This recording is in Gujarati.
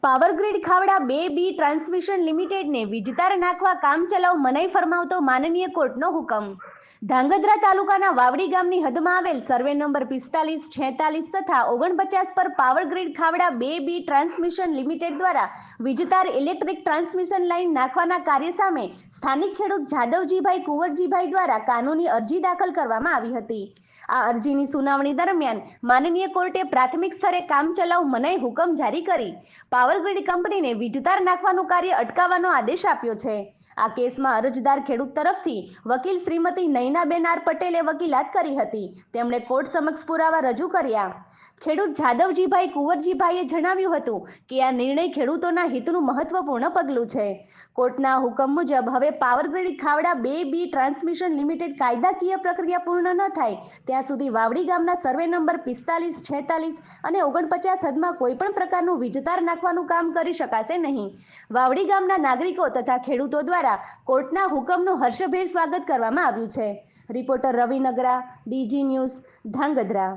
પાવરગ્રીડ ખાવડા 2B ટ્રાન્સમિશન લિમિટેડને વીજતાર નાખવા કામચલાઉ મનાઈ ફરમાવતો માનનીય કોર્ટનો હુકમ। ધાંગધ્રા તાલુકાના વાવડી ગામની હદમાં આવેલ સર્વે નંબર 45, 46 તથા 49 પર Power Grid Khavda 2B transmission limited દ્વારા વીજતાર ઇલેક્ટ્રિક ટ્રાન્સમિશન લાઇન નાખવાના કાર્ય સામે સ્થાનિક ખેડૂત જાદવજીભાઈ કુંવરજીભાઈ દ્વારા કાનૂની અરજી દાખલ કરવામાં આવી હતી। આ અરજીની સુનાવણી દરમિયાન માનનીય કોર્ટે પ્રાથમિક સ્તરે કામચલાઉ મનાઈ હુકમ જારી કરી પાવરગ્રીડ કંપનીને વીજતાર નાખવાનું કાર્ય અટકાવવાનો આદેશ આપ્યો છે। આ કેસમાં અરજદાર ખેડૂત તરફથી વકીલ શ્રીમતી નયનાબેન આર પટેલે વકીલાત કરી હતી। તેમણે કોર્ટ સમક્ષ પુરાવા રજૂ કર્યા। ખેડૂત જાદવજીભાઈ કુંવરજીભાઈએ જણાવ્યું હતું કે આ નિર્ણય ખેડૂતોના હિતનું મહત્વપૂર્ણ પગલું છે। કોર્ટના હુકમ મુજબ હવે Power Grid Khavda 2B transmission limited કાયદાકીય પ્રક્રિયા પૂર્ણ ન થાય ત્યાં સુધી વાવડી ગામના સર્વે નંબર 45, 46 અને 49 હદમાં કોઈપણ પ્રકારનું વીજતાર નાખવાનું કામ કરી શકાશે નહીં। વાવડી ગામના નાગરિકો તથા ખેડૂતો દ્વારા કોર્ટના હુકમનું હર્ષભેર સ્વાગત કરવામાં આવ્યું છે। રિપોર્ટર રવિ નગરા, DG ન્યૂઝ, ધાંગધ્રા।